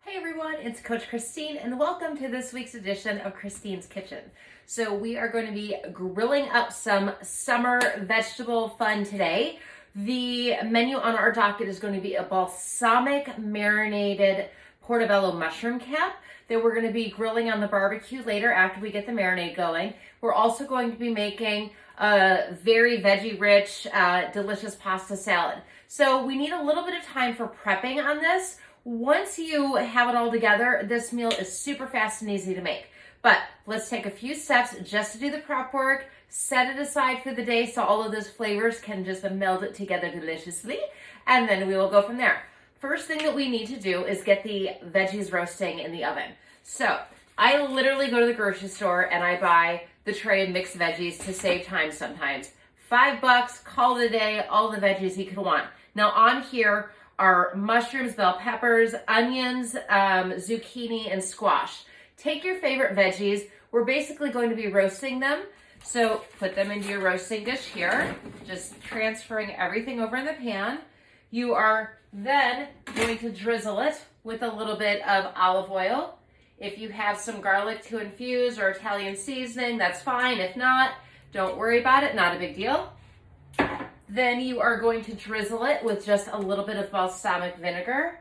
Hey everyone, it's Coach Christine and welcome to this week's edition of Christine's Kitchen. So we are going to be grilling up some summer vegetable fun today. The menu on our docket is going to be a balsamic marinated portobello mushroom cap that we're going to be grilling on the barbecue later after we get the marinade going. We're also going to be making a very veggie rich, delicious pasta salad. So we need a little bit of time for prepping on this. Once you have it all together, this meal is super fast and easy to make. But let's take a few steps just to do the prep work, set it aside for the day so all of those flavors can just meld it together deliciously, and then we will go from there. First thing that we need to do is get the veggies roasting in the oven. So I literally go to the grocery store and I buy the tray of mixed veggies to save time sometimes. $5, call it a day, all the veggies you could want. Now on here are mushrooms, bell peppers, onions, zucchini, and squash. Take your favorite veggies. We're basically going to be roasting them. So put them into your roasting dish here, just transferring everything over in the pan. You are then going to drizzle it with a little bit of olive oil. If you have some garlic to infuse or Italian seasoning, that's fine. If not, don't worry about it, not a big deal. Then you are going to drizzle it with just a little bit of balsamic vinegar.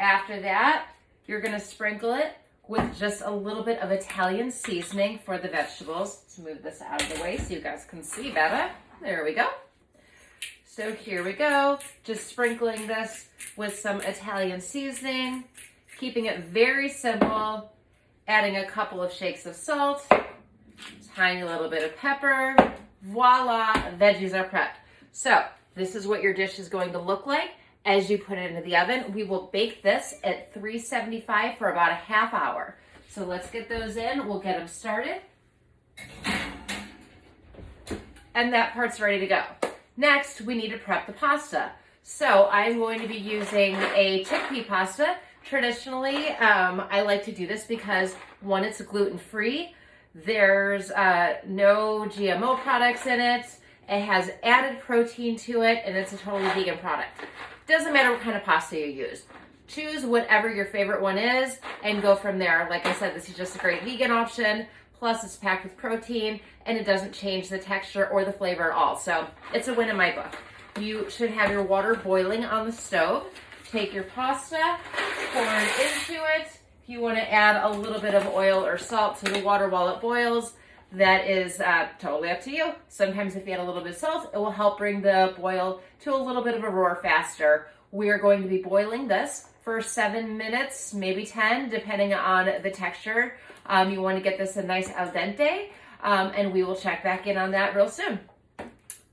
After that, you're going to sprinkle it with just a little bit of Italian seasoning for the vegetables. Let's move this out of the way so you guys can see better. There we go. So here we go. Just sprinkling this with some Italian seasoning, keeping it very simple, adding a couple of shakes of salt, tiny little bit of pepper. Voila, veggies are prepped. So this is what your dish is going to look like as you put it into the oven. We will bake this at 375 for about a half hour. So let's get those in. We'll get them started. And that part's ready to go. Next, we need to prep the pasta. So I'm going to be using a chickpea pasta. Traditionally, I like to do this because one, it's gluten-free. There's no GMO products in it. It has added protein to it, and it's a totally vegan product. Doesn't matter what kind of pasta you use. Choose whatever your favorite one is and go from there. Like I said, this is just a great vegan option. Plus, it's packed with protein, and it doesn't change the texture or the flavor at all. So it's a win in my book. You should have your water boiling on the stove. Take your pasta, pour it into it. If you want to add a little bit of oil or salt to the water while it boils, that is totally up to you. Sometimes if you add a little bit of salt, it will help bring the boil to a little bit of a roar faster. We are going to be boiling this for 7 minutes, maybe 10, depending on the texture. You want to get this a nice al dente, and we will check back in on that real soon.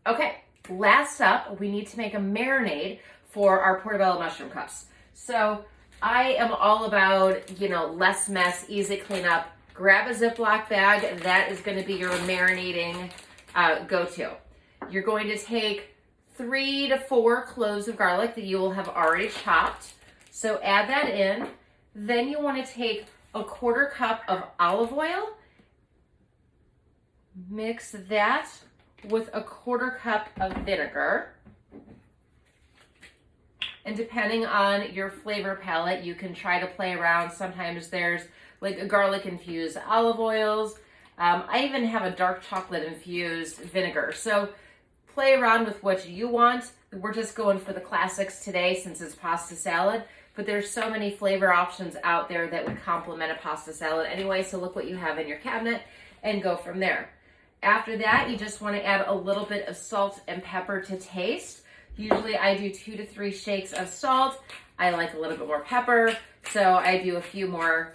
Okay, last up, we need to make a marinade for our portobello mushroom cups. So I am all about, less mess, easy cleanup. Grab a Ziploc bag. That is going to be your marinating go-to. You're going to take 3 to 4 cloves of garlic that you will have already chopped. So add that in. Then you want to take a 1/4 cup of olive oil. Mix that with a 1/4 cup of vinegar. And depending on your flavor palette, you can try to play around. Sometimes there's like a garlic infused olive oils. I even have a dark chocolate infused vinegar. So play around with what you want. We're just going for the classics today since it's pasta salad. But there's so many flavor options out there that would complement a pasta salad anyway. So look what you have in your cabinet and go from there. After that, you just want to add a little bit of salt and pepper to taste. Usually I do 2 to 3 shakes of salt. I like a little bit more pepper, so I do a few more,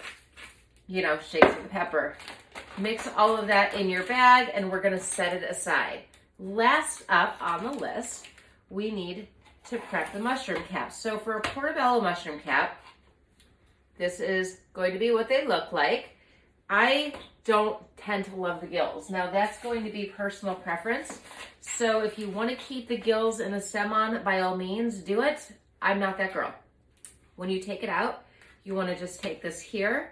shakes of the pepper. Mix all of that in your bag, and we're gonna set it aside. Last up on the list, we need to prep the mushroom cap. So for a portobello mushroom cap, this is going to be what they look like. I don't tend to love the gills. Now that's going to be personal preference. So if you want to keep the gills and the stem on, by all means, do it. I'm not that girl. When you take it out, you want to just take this here,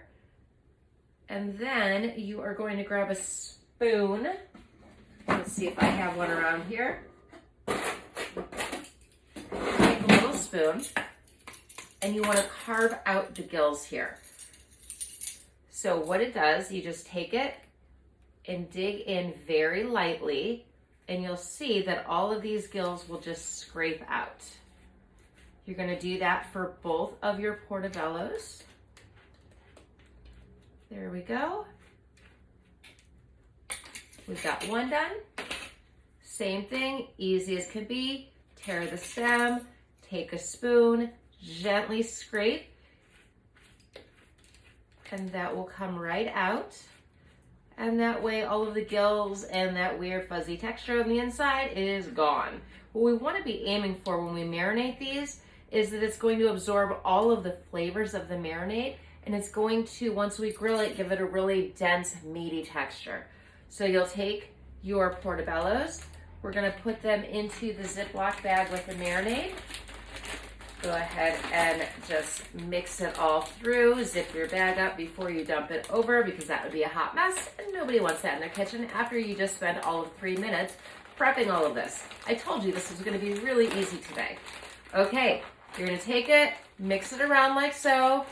and then you are going to grab a spoon. Let's see if I have one around here. Take a little spoon and you want to carve out the gills here. So what it does, you just take it and dig in very lightly, and you'll see that all of these gills will just scrape out. You're going to do that for both of your portobellos. There we go. We've got one done. Same thing, easy as can be. Tear the stem, take a spoon, gently scrape, and that will come right out. And that way all of the gills and that weird fuzzy texture on the inside is gone. What we want to be aiming for when we marinate these is that it's going to absorb all of the flavors of the marinade, and it's going to, once we grill it, give it a really dense, meaty texture. So you'll take your portobellos, we're going to put them into the Ziploc bag with the marinade. Go ahead and just mix it all through. Zip your bag up before you dump it over, because that would be a hot mess, and nobody wants that in their kitchen after you just spent all of 3 minutes prepping all of this. I told you this was going to be really easy today. Okay, you're going to take it, mix it around like so.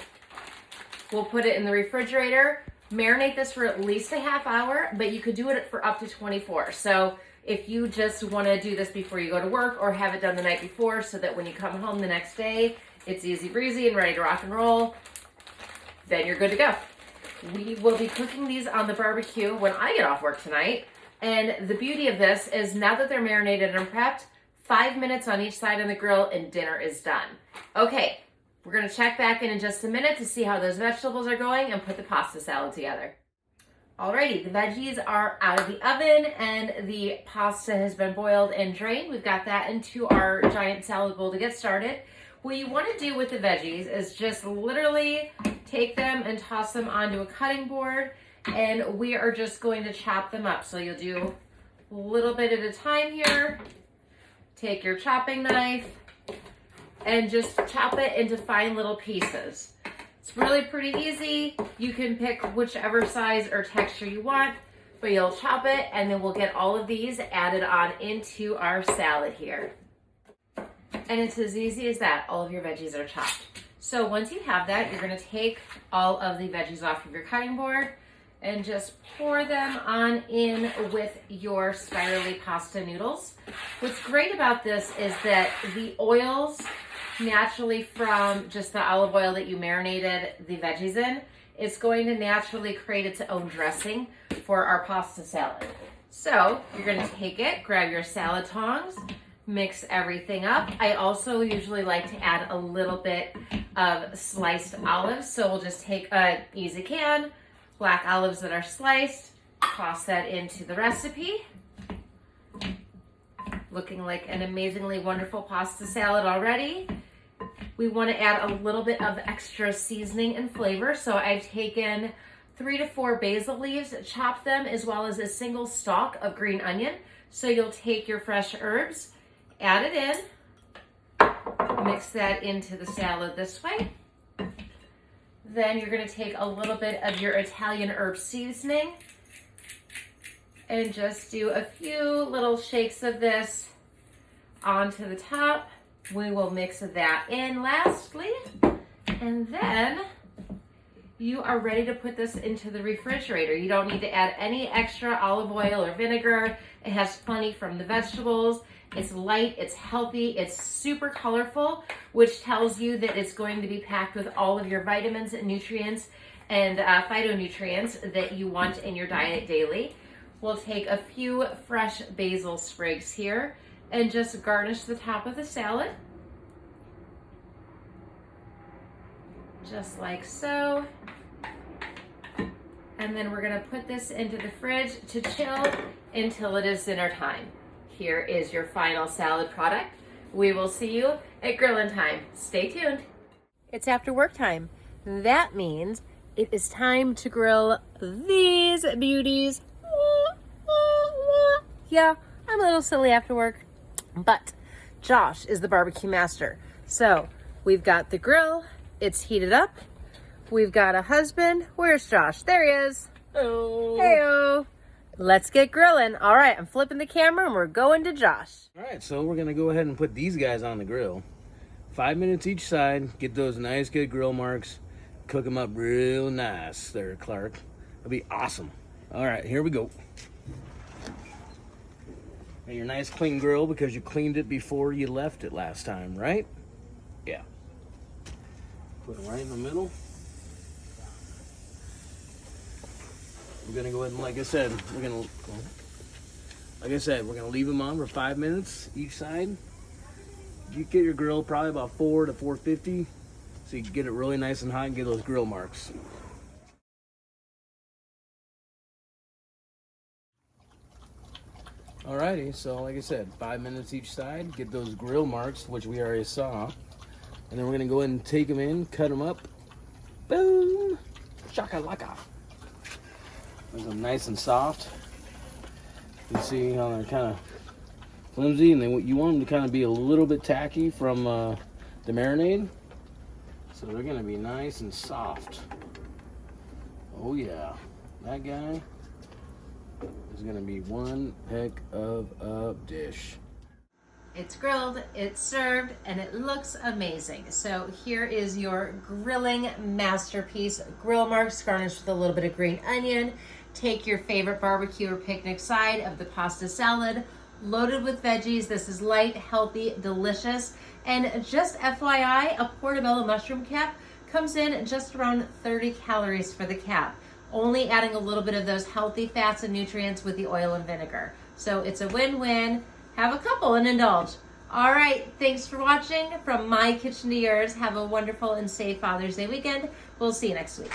We'll put it in the refrigerator. Marinate this for at least a half hour, but you could do it for up to 24. So if you just want to do this before you go to work, or have it done the night before so that when you come home the next day, it's easy breezy and ready to rock and roll, then you're good to go. We will be cooking these on the barbecue when I get off work tonight. And the beauty of this is, now that they're marinated and prepped, 5 minutes on each side on the grill and dinner is done. Okay, we're going to check back in just a minute to see how those vegetables are going and put the pasta salad together. Alrighty, the veggies are out of the oven and the pasta has been boiled and drained. We've got that into our giant salad bowl to get started. What you want to do with the veggies is just literally take them and toss them onto a cutting board, and we are just going to chop them up. So you'll do a little bit at a time here. Take your chopping knife and just chop it into fine little pieces. It's really pretty easy. You can pick whichever size or texture you want, but you'll chop it, and then we'll get all of these added on into our salad here. And it's as easy as that. All of your veggies are chopped. So once you have that, you're going to take all of the veggies off of your cutting board and just pour them on in with your spirally pasta noodles. What's great about this is that the oils naturally from just the olive oil that you marinated the veggies in, it's going to naturally create its own dressing for our pasta salad. So you're going to take it, grab your salad tongs, mix everything up. I also usually like to add a little bit of sliced olives. So we'll just take an easy can, black olives that are sliced, toss that into the recipe. Looking like an amazingly wonderful pasta salad already. We want to add a little bit of extra seasoning and flavor. So I've taken 3 to 4 basil leaves, chopped them, as well as a single stalk of green onion. So you'll take your fresh herbs, add it in, mix that into the salad this way. Then you're going to take a little bit of your Italian herb seasoning and just do a few little shakes of this onto the top. We will mix that in lastly, and then you are ready to put this into the refrigerator. You don't need to add any extra olive oil or vinegar. It has plenty from the vegetables. It's light, it's healthy, it's super colorful, which tells you that it's going to be packed with all of your vitamins and nutrients and phytonutrients that you want in your diet daily. We'll take a few fresh basil sprigs here and just garnish the top of the salad. Just like so. And then we're gonna put this into the fridge to chill until it is dinner time. Here is your final salad product. We will see you at grilling time. Stay tuned. It's after work time. That means it is time to grill these beauties. Yeah, I'm a little silly after work, but Josh is the barbecue master. So we've got the grill, it's heated up. We've got a husband. Where's Josh? There he is. Hello. Heyo. Let's get grilling. All right, I'm flipping the camera and we're going to Josh. All right, so we're gonna go ahead and put these guys on the grill. 5 minutes each side. Get those nice, good grill marks. Cook them up real nice there, Clark. That'll be awesome. All right, here we go. And your nice clean grill because you cleaned it before you left it last time, right? Yeah. Put it right in the middle. We're gonna go ahead and, like I said, we're gonna leave them on for 5 minutes each side. You get your grill probably about 4 to 450, so you can get it really nice and hot and get those grill marks. Alrighty, so like I said, 5 minutes each side, get those grill marks, which we already saw, and then we're gonna go ahead and take them in, cut them up. Boom! Shakalaka! Make them nice and soft. You can see how they're kind of flimsy, and you want them to kind of be a little bit tacky from the marinade. So they're gonna be nice and soft. Oh yeah, that guy is gonna be one heck of a dish. It's grilled, it's served, and it looks amazing. So here is your grilling masterpiece. Grill marks garnished with a little bit of green onion. Take your favorite barbecue or picnic side of the pasta salad, loaded with veggies. This is light, healthy, delicious. And just FYI, a portobello mushroom cap comes in just around 30 calories for the cap, only adding a little bit of those healthy fats and nutrients with the oil and vinegar. So it's a win-win. Have a couple and indulge. All right, thanks for watching. From my kitchen to yours, have a wonderful and safe Father's Day weekend. We'll see you next week.